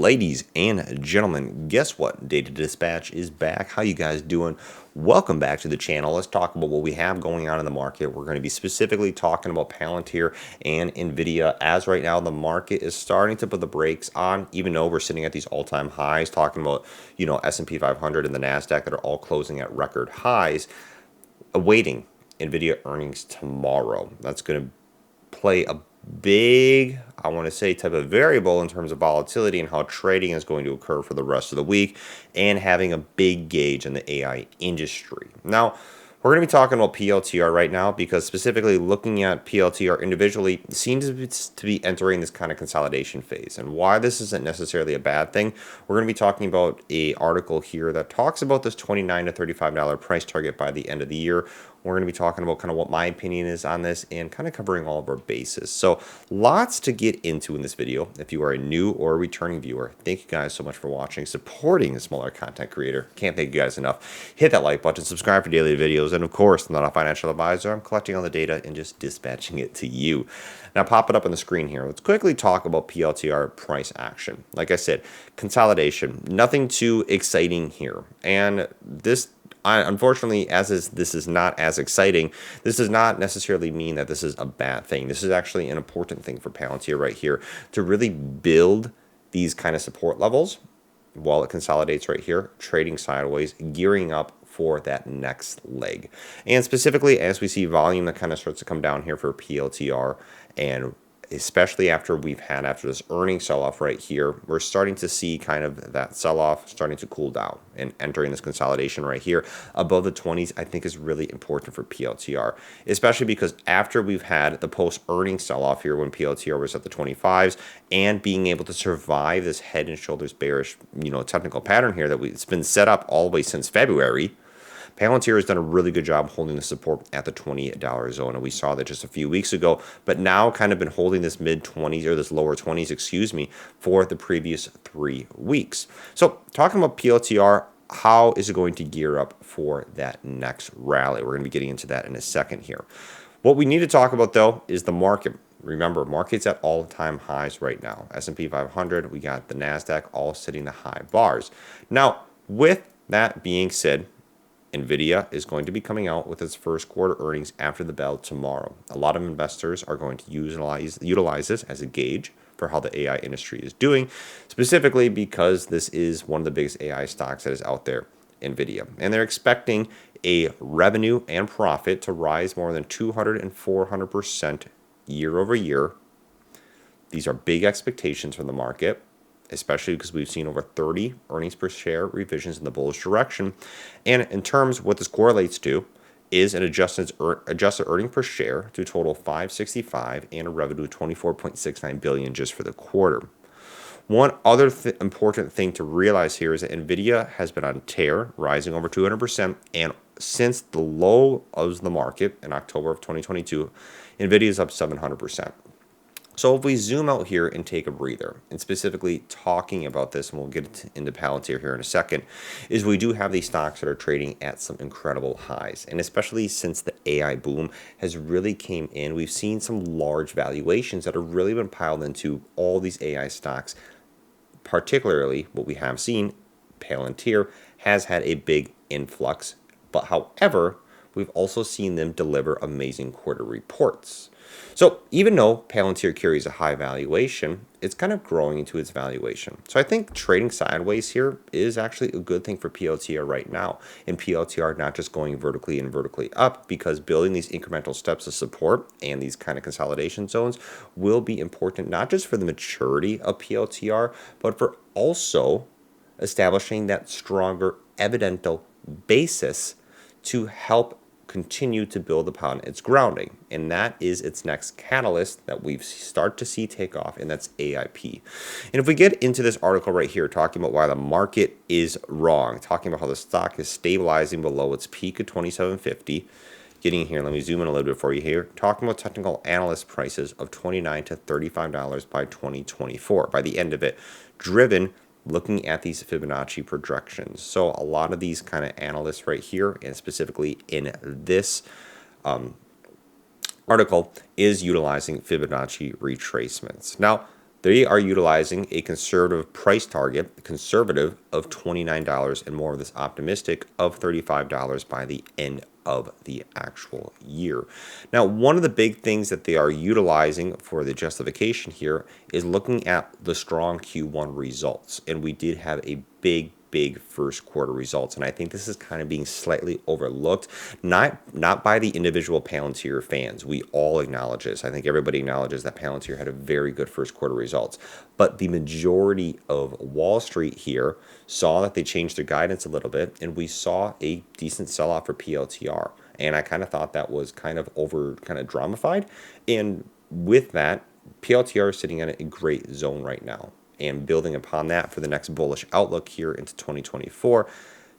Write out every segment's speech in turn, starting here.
Ladies and gentlemen, guess what? Data Dispatch is back. How you guys doing? Welcome back to the channel. Let's talk about what we have going on in the market. We're going to be specifically talking about Palantir and NVDA. As right now, the market is starting to put the brakes on, even though we're sitting at these all-time highs, talking about, S&P 500 and the NASDAQ that are all closing at record highs, awaiting NVIDIA earnings tomorrow. That's going to play a big, I want to say, type of variable in terms of volatility and how trading is going to occur for the rest of the week, and having a big gauge in the AI industry. Now, we're going to be talking about PLTR right now because specifically looking at PLTR individually seems to be entering this kind of consolidation phase. And why this isn't necessarily a bad thing, we're going to be talking about an article here that talks about this $29 to $35 price target by the end of the year. We're going to be talking about kind of what my opinion is on this and kind of covering all of our bases. So lots to get into in this video. If you are a new or a returning viewer, thank you guys so much for watching, supporting a smaller content creator. Can't thank you guys enough. Hit that like button, subscribe for daily videos, and of course, I'm not a financial advisor. I'm collecting all the data and just dispatching it to you. Now pop it up on the screen here. Let's quickly talk about PLTR price action. Like I said, consolidation, nothing too exciting here. And this, unfortunately, this is not as exciting, this does not necessarily mean that this is a bad thing. This is actually an important thing for Palantir right here to really build these kind of support levels while it consolidates right here, trading sideways, gearing up for that next leg. And specifically, as we see volume that kind of starts to come down here for PLTR, and especially after this earnings sell-off right here, we're starting to see kind of that sell-off starting to cool down and entering this consolidation right here above the 20s. I think is really important for PLTR, especially because after we've had the post-earnings sell-off here when PLTR was at the 25s and being able to survive this head and shoulders bearish, technical pattern here it's been set up all the way since February. Palantir has done a really good job holding the support at the $28 zone, and we saw that just a few weeks ago, but now kind of been holding this mid-20s, or this lower 20s, excuse me, for the previous 3 weeks. So talking about PLTR, how is it going to gear up for that next rally? We're going to be getting into that in a second here. What we need to talk about, though, is the market. Remember, market's at all-time highs right now. S&P 500, we got the NASDAQ all sitting the high bars. Now, with that being said, NVIDIA is going to be coming out with its first quarter earnings after the bell tomorrow. A lot of investors are going to utilize this as a gauge for how the AI industry is doing, specifically because this is one of the biggest AI stocks that is out there, NVIDIA. And they're expecting a revenue and profit to rise more than 200 and 400% year over year. These are big expectations from the market, especially because we've seen over 30 earnings per share revisions in the bullish direction. And in terms of what this correlates to is an adjusted earnings per share to total $565 and a revenue of $24.69 billion just for the quarter. One other important thing to realize here is that NVIDIA has been on tear, rising over 200%, and since the low of the market in October of 2022, NVIDIA is up 700%. So if we zoom out here and take a breather, and specifically talking about this, and we'll get into Palantir here in a second, is we do have these stocks that are trading at some incredible highs. And especially since the AI boom has really came in, we've seen some large valuations that have really been piled into all these AI stocks. Particularly what we have seen, Palantir has had a big influx, but however, we've also seen them deliver amazing quarter reports. So even though Palantir carries a high valuation, it's kind of growing into its valuation. So I think trading sideways here is actually a good thing for PLTR right now. And PLTR not just going vertically and vertically up, because building these incremental steps of support and these kind of consolidation zones will be important, not just for the maturity of PLTR, but for also establishing that stronger evidential basis to help continue to build upon its grounding, and that is its next catalyst that we start to see take off, and that's AIP. And if we get into this article right here, talking about why the market is wrong, talking about how the stock is stabilizing below its peak of 2750, getting here, let me zoom in a little bit for you here, talking about technical analyst prices of $29 to $35 by 2024, by the end of it, driven looking at these Fibonacci projections. So a lot of these kind of analysts right here, and specifically in this article, is utilizing Fibonacci retracements. Now, They are utilizing a conservative price target, conservative of $29 and more of this optimistic of $35 by the end of the actual year. Now, one of the big things that they are utilizing for the justification here is looking at the strong Q1 results. And we did have a big first quarter results, and I think this is kind of being slightly overlooked, not by the individual Palantir fans. We all acknowledge this. I think everybody acknowledges that Palantir had a very good first quarter results, but the majority of Wall Street here saw that they changed their guidance a little bit, and we saw a decent sell-off for PLTR, and I kind of thought that was kind of dramatified, and with that, PLTR is sitting in a great zone right now. And building upon that for the next bullish outlook here into 2024,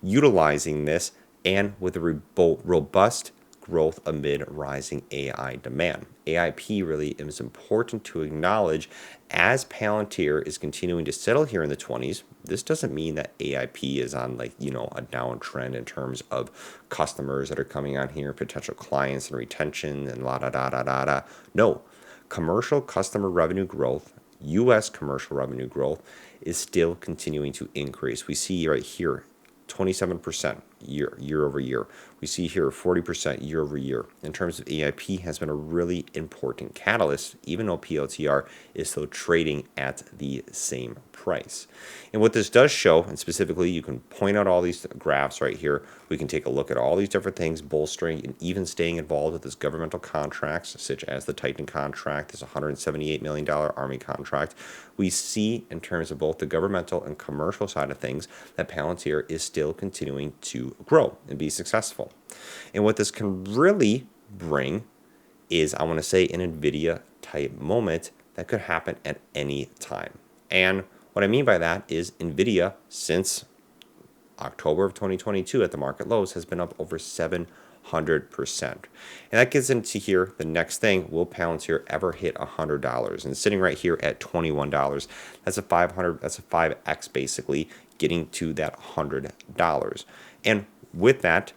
utilizing this and with a robust growth amid rising AI demand. AIP really is important to acknowledge as Palantir is continuing to settle here in the 20s. This doesn't mean that AIP is on a downtrend in terms of customers that are coming on here, potential clients and retention and la da da da da da. No, commercial customer revenue growth, U.S. commercial revenue growth is still continuing to increase. We see right here 27% year over year. We see here 40% year over year. In terms of AIP, has been a really important catalyst, even though PLTR is still trading at the same price. And what this does show, and specifically you can point out all these graphs right here, we can take a look at all these different things bolstering and even staying involved with this governmental contracts, such as the Titan contract, this $178 million Army contract. We see in terms of both the governmental and commercial side of things that Palantir is still continuing to grow and be successful. And what this can really bring is, I want to say, an NVIDIA type moment that could happen at any time. And what I mean by that is NVIDIA, since October of 2022 at the market lows, has been up over 700%. And that gets into here the next thing: will Palantir ever hit $100? And sitting right here at $21, that's a 5x basically, getting to that $100. And with that,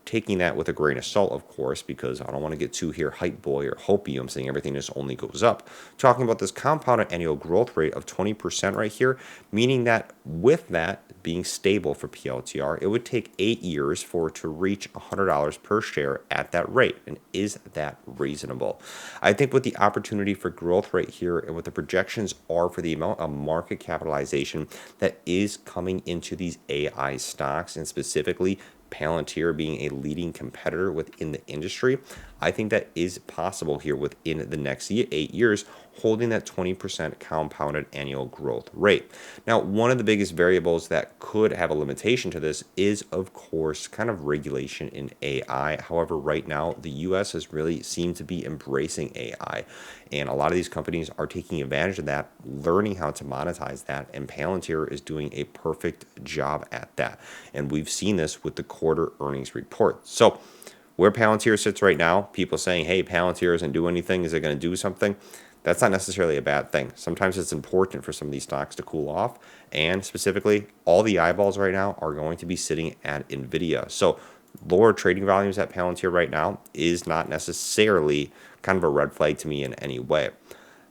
taking that with a grain of salt, of course, because I don't want to get too here hype boy or hopium saying everything just only goes up. Talking about this compounded annual growth rate of 20% right here, meaning that with that being stable for PLTR, it would take 8 years for it to reach $100 per share at that rate. And is that reasonable? I think with the opportunity for growth rate here and what the projections are for the amount of market capitalization that is coming into these AI stocks, and specifically Palantir being a leading competitor within the industry, I think that is possible here within the next 8 years, holding that 20% compounded annual growth rate. Now, one of the biggest variables that could have a limitation to this is, of course, kind of regulation in AI. However, right now, the U.S. has really seemed to be embracing AI, and a lot of these companies are taking advantage of that, learning how to monetize that, and Palantir is doing a perfect job at that. And we've seen this with the quarter earnings report. So where Palantir sits right now, people saying, hey, Palantir isn't doing anything, is it going to do something? That's not necessarily a bad thing. Sometimes it's important for some of these stocks to cool off, and specifically, all the eyeballs right now are going to be sitting at NVIDIA. So lower trading volumes at Palantir right now is not necessarily kind of a red flag to me in any way.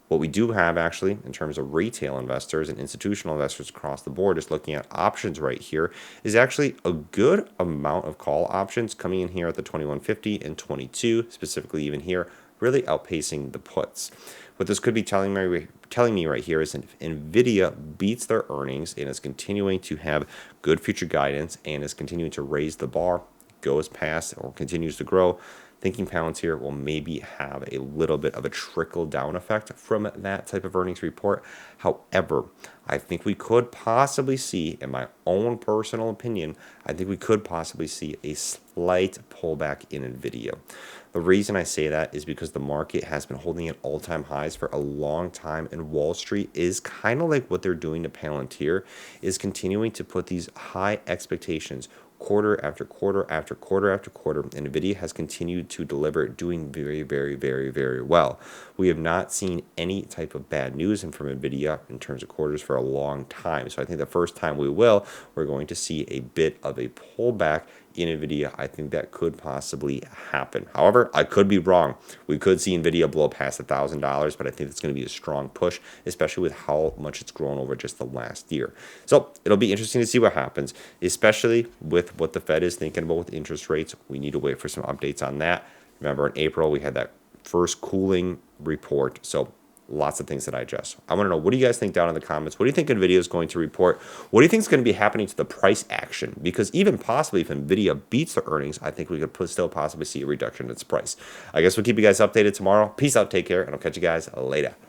What we do have actually in terms of retail investors and institutional investors across the board, is looking at options right here, is actually a good amount of call options coming in here at the 2150 and 22, specifically even here, really outpacing the puts. What this could be telling me right here is if NVIDIA beats their earnings and is continuing to have good future guidance and is continuing to raise the bar, goes past or continues to grow, thinking Palantir will maybe have a little bit of a trickle-down effect from that type of earnings report. However, I think we could possibly see, in my own personal opinion, I think we could possibly see a slight pullback in NVIDIA. The reason I say that is because the market has been holding at all-time highs for a long time, and Wall Street is kind of like what they're doing to Palantir, is continuing to put these high expectations quarter after quarter after quarter after quarter, and NVIDIA has continued to deliver, doing very well. We have not seen any type of bad news from NVIDIA in terms of quarters for a long time. So I think the first time we're going to see a bit of a pullback in NVIDIA, I think that could possibly happen. However, I could be wrong. We could see NVIDIA blow past $1,000, but I think it's going to be a strong push, especially with how much it's grown over just the last year. So it'll be interesting to see what happens, especially with what the Fed is thinking about with interest rates. We need to wait for some updates on that. Remember, in April, we had that first cooling report. So lots of things to digest. I want to know, what do you guys think down in the comments? What do you think NVIDIA is going to report? What do you think is going to be happening to the price action? Because even possibly if NVIDIA beats the earnings, I think we could still possibly see a reduction in its price. I guess we'll keep you guys updated tomorrow. Peace out, take care, and I'll catch you guys later.